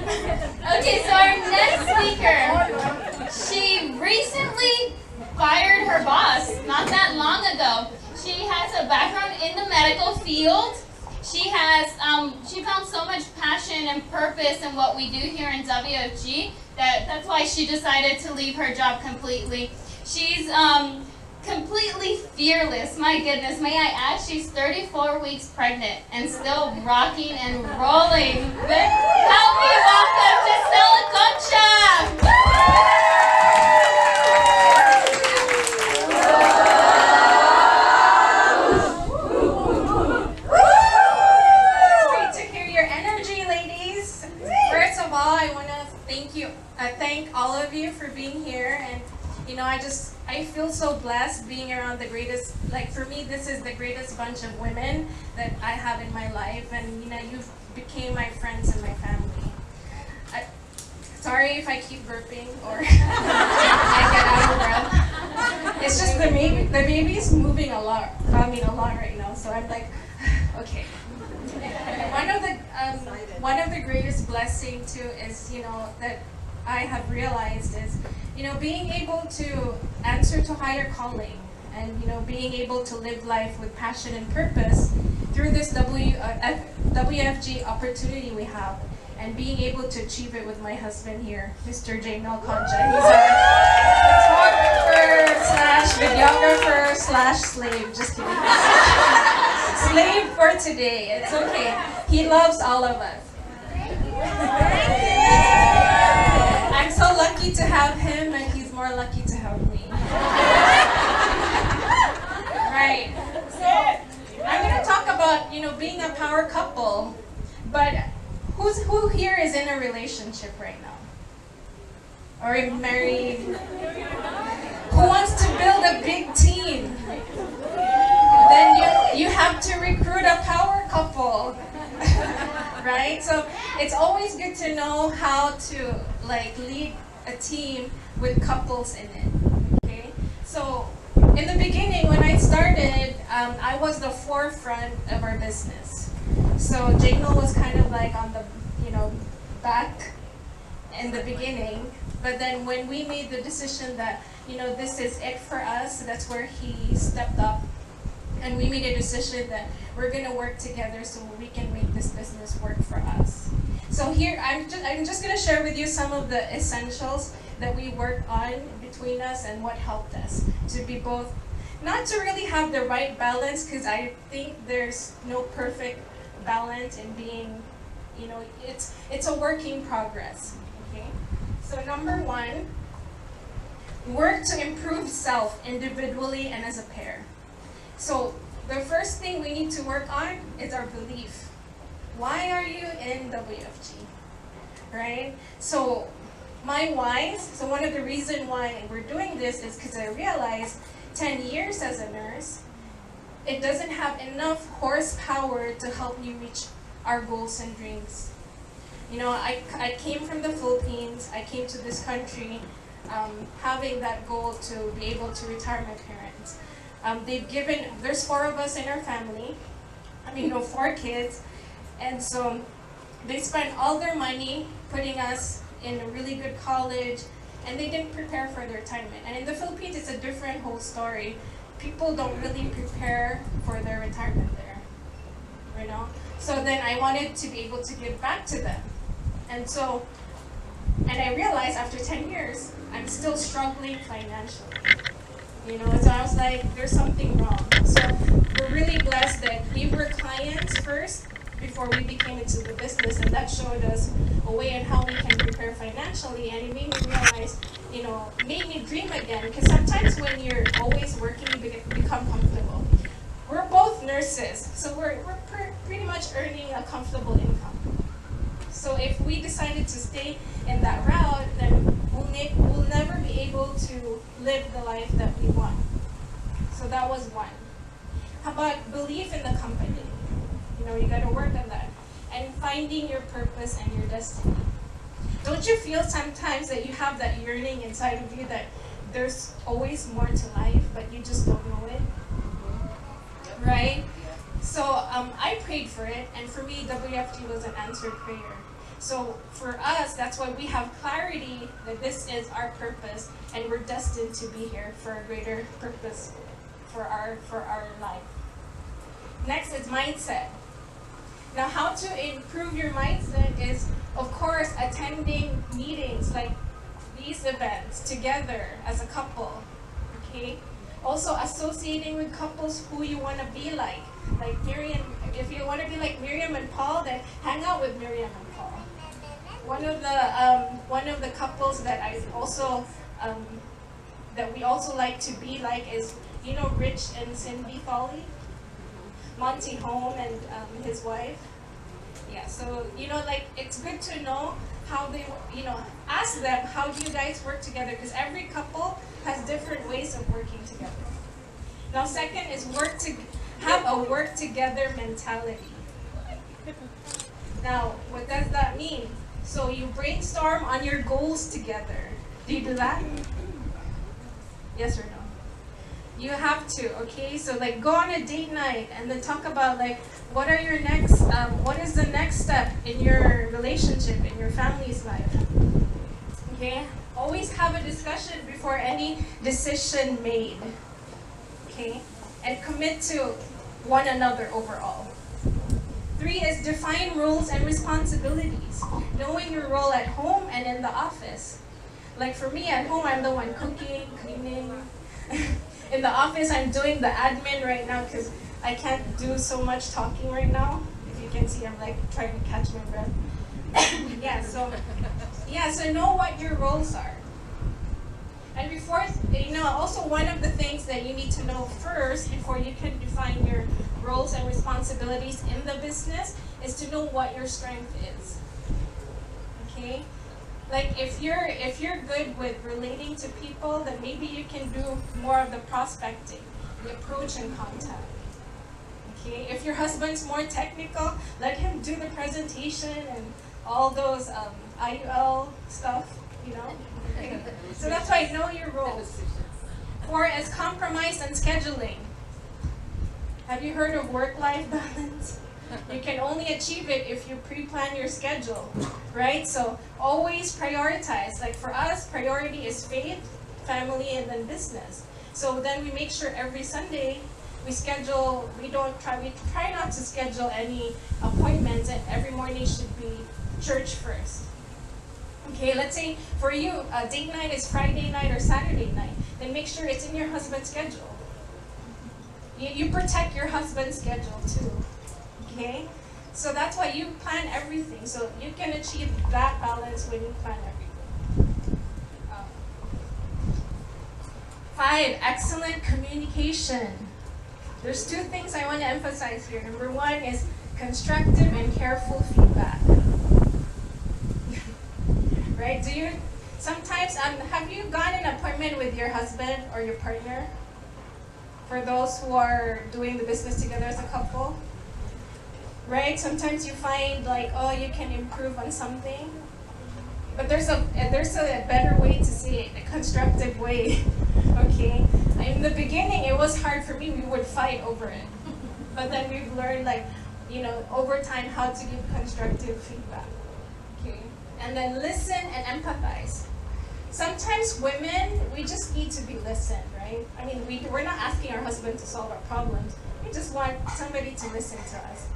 Okay, so our next speaker, she recently fired her boss not that long ago. She has a background in the medical field. She found so much passion and purpose in what we do here in WFG that's why she decided to leave her job completely. She's completely fearless. My goodness, may I add, she's 34 weeks pregnant and still rocking and rolling. Help me welcome Gizela-Concha! Thank all of you for being here, and I feel so blessed being around the greatest, for me this is the greatest bunch of women that I have in my life, and you've became my friends and my family. Sorry if I keep burping or I get out of breath. It's just the baby's moving a lot right now, so I'm like, okay. One of the greatest blessing too is that I have realized is being able to answer to higher calling, and being able to live life with passion and purpose through this WFG opportunity we have, and being able to achieve it with my husband here, Mr. Salimbangon-Concha. He's our photographer/videographer/slave. Just kidding. Slave for today. It's okay. He loves all of us. I'm so lucky to have him, and he's more lucky to have me. Right. So I'm going to talk about being a power couple, but who here is in a relationship right now? Or married? Who wants to build a big team? Then you have to recruit a power couple. Right? So it's always good to know how to lead a team with couples in it. Okay? So in the beginning, when I started, I was the forefront of our business. So Janel was kind of on the back in the beginning, but then when we made the decision that this is it for us, that's where he stepped up. And we made a decision that we're going to work together so we can make this business work for us. So here, I'm just going to share with you some of the essentials that we worked on between us and what helped us to be both, not to really have the right balance, because I think there's no perfect balance in being, it's a work in progress. Okay? So number one, work to improve self individually and as a pair. So the first thing we need to work on is our belief. Why are you in WFG? Right? So my why, so one of the reasons why we're doing this is because I realized 10 years as a nurse, it doesn't have enough horsepower to help me reach our goals and dreams. I came from the Philippines, I came to this country having that goal to be able to retire my parents. There's 4 of us in our family, 4 kids, and so they spent all their money putting us in a really good college, and they didn't prepare for their retirement. And in the Philippines, it's a different whole story. People don't really prepare for their retirement there, So then I wanted to be able to give back to them. And I realized after 10 years, I'm still struggling financially. So I was like, there's something wrong. So we're really blessed that we were clients first before we became into the business, and that showed us a way on how we can prepare financially, and it made me realize, made me dream again, because sometimes when you're always working, you become comfortable. We're both nurses, so we're pretty much earning a comfortable income. So if we decided to stay in that route, then we'll never be able to live the life that we want. So that was one. How about belief in the company? You got to work on that. And finding your purpose and your destiny. Don't you feel sometimes that you have that yearning inside of you that there's always more to life, but you just don't know it? Right? So I prayed for it, and for me, WFG was an answered prayer. So for us, that's why we have clarity that this is our purpose and we're destined to be here for a greater purpose for our life. Next is mindset. Now, how to improve your mindset is, of course, attending meetings like these events together as a couple, okay? Also associating with couples who you want to be like Miriam. If you want to be like Miriam and Paul, then hang out with Miriam and Paul. One of the couples that I also that we also like to be like is, you know, Rich and Cindy Foley, Monty Home and his wife. Yeah, so you know, like it's good to know how they, you know, ask them, how do you guys work together? Because every couple has different ways of working together. Now, second is have a work together mentality. Now, what does that mean? So you brainstorm on your goals together. Do you do that? Yes or no? You have to, okay? So like go on a date night and then talk about like what are your next, what is the next step in your relationship, in your family's life? Okay? Always have a discussion before any decision made. Okay? And commit to one another overall. 3 is define roles and responsibilities. Knowing your role at home and in the office. Like for me at home, I'm the one cooking, cleaning. In the office, I'm doing the admin right now because I can't do so much talking right now. If you can see, I'm like trying to catch my breath. So know what your roles are. And before, you know, also one of the things that you need to know first before you can define your roles and responsibilities in the business is to know what your strength is. Okay? Like if you're good with relating to people, then maybe you can do more of the prospecting, the approach and contact. Okay? If your husband's more technical, let him do the presentation and all those IUL stuff, you know? Okay. So that's why know your roles. 4 is compromise and scheduling. Have you heard of work-life balance? You can only achieve it if you pre-plan your schedule, right? So always prioritize. Like for us, priority is faith, family, and then business. So then we make sure every Sunday we schedule, we try not to schedule any appointments, and every morning should be church first. Okay, let's say for you, date night is Friday night or Saturday night. Then make sure it's in your husband's schedule. You protect your husband's schedule too. Okay? So that's why you plan everything. So you can achieve that balance when you plan everything. 5, excellent communication. There's 2 things I want to emphasize here. Number 1 is constructive and careful feedback. Right? Sometimes, have you gone an appointment with your husband or your partner? For those who are doing the business together as a couple? Right? Sometimes you find like, oh, you can improve on something. But there's a better way to say it, a constructive way. Okay? In the beginning, it was hard for me. We would fight over it. But then we've learned, like, you know, over time how to give constructive feedback. Okay? And then listen and empathize. Sometimes women, we just need to be listened, right? I mean, we're not asking our husband to solve our problems. We just want somebody to listen to us.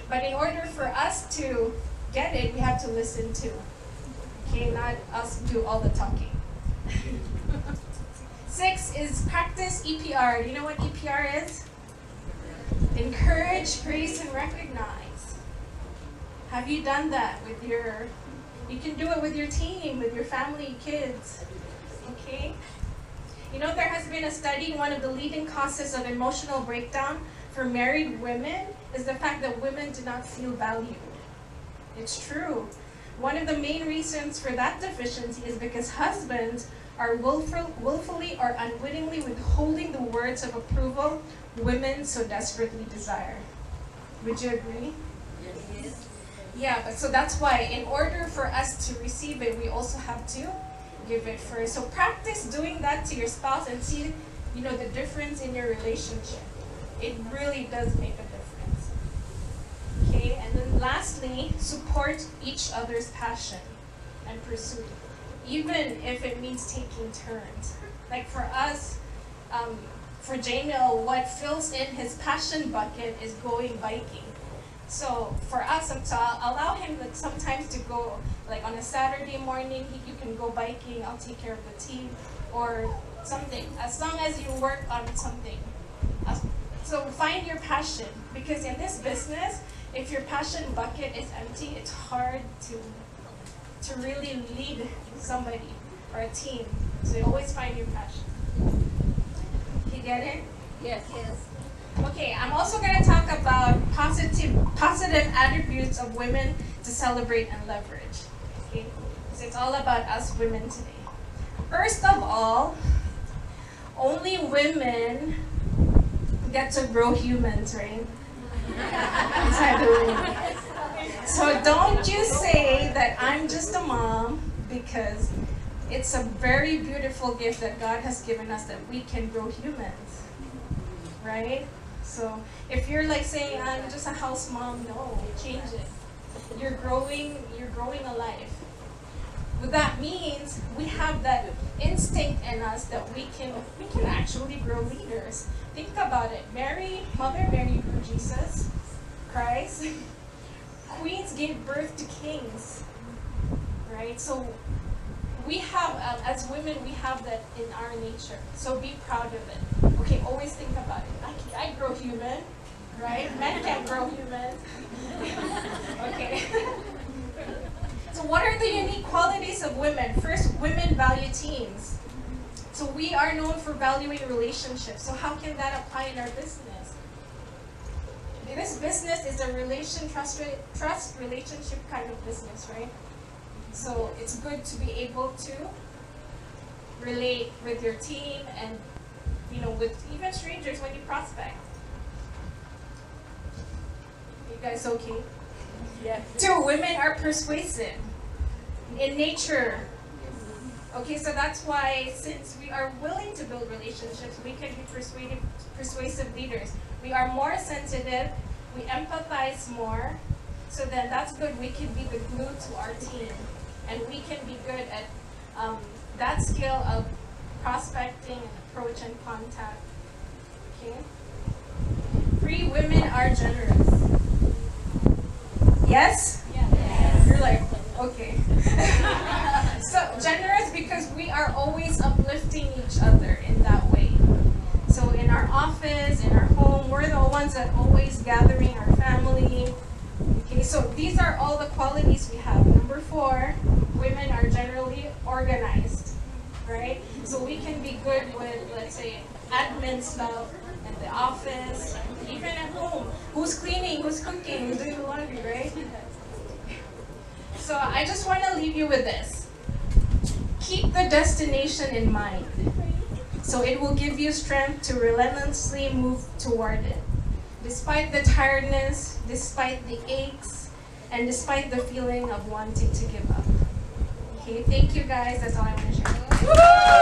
But in order for us to get it, we have to listen too. Okay, not us do all the talking. 6 is practice EPR. Do you know what EPR is? Encourage, praise, and recognize. Have you done that with your... You can do it with your team, with your family, kids, okay? You know, there has been a study, one of the leading causes of emotional breakdown for married women is the fact that women do not feel valued. It's true. One of the main reasons for that deficiency is because husbands are willfully or unwittingly withholding the words of approval women so desperately desire. Would you agree? Yes. Yeah, but so that's why in order for us to receive it, we also have to give it first. So practice doing that to your spouse and see, you know, the difference in your relationship. It really does make a difference. Okay, and then lastly, support each other's passion and pursuit, even if it means taking turns. Like for us, for Jamil, what fills in his passion bucket is going biking. So for us, to allow him like sometimes to go, like on a Saturday morning, you can go biking, I'll take care of the team, or something, as long as you work on something. So find your passion, because in this business, if your passion bucket is empty, it's hard to really lead somebody or a team. So you always find your passion. You get it? Yes. Okay, I'm also going to talk about positive attributes of women to celebrate and leverage. Okay, so it's all about us women today. First of all, only women get to grow humans, right? So don't you say that I'm just a mom, because it's a very beautiful gift that God has given us, that we can grow humans, right? So if you're like saying I'm just a house mom, no, change it. You're growing a life. What that means, we have that instinct in us that we can actually grow leaders. Think about it. Mother Mary grew Jesus Christ. Queens gave birth to kings, right? So we have, as women, we have that in our nature. So be proud of it. Okay, always think about it. I grow human, right? Men can't grow human. Okay. So what are the unique qualities of women? First, women value teams. So we are known for valuing relationships. So how can that apply in our business? This business is a trust relationship kind of business, right? So it's good to be able to relate with your team and, with even strangers when you prospect. You guys okay? Yes. 2, women are persuasive in nature. Okay, so that's why, since we are willing to build relationships, we can be persuasive leaders. We are more sensitive, we empathize more, so then that's good. We can be the glue to our team, and we can be good at that skill of prospecting and approach and contact. Okay? 3, women are generous. Yes? Yes. You're like, okay. So generous because we are always uplifting each other in that way. So in our office, in our home, we're the ones that always gathering our family. Okay, so these are all the qualities we have. Number 4, women are generally organized, right? So we can be good with, let's say, admin stuff in the office, even at home. Who's cleaning, who's cooking, who's doing the laundry, right? So I just want to leave you with this. Keep the destination in mind. So it will give you strength to relentlessly move toward it. Despite the tiredness, despite the aches, and despite the feeling of wanting to give up. Okay, thank you guys. That's all I want to share.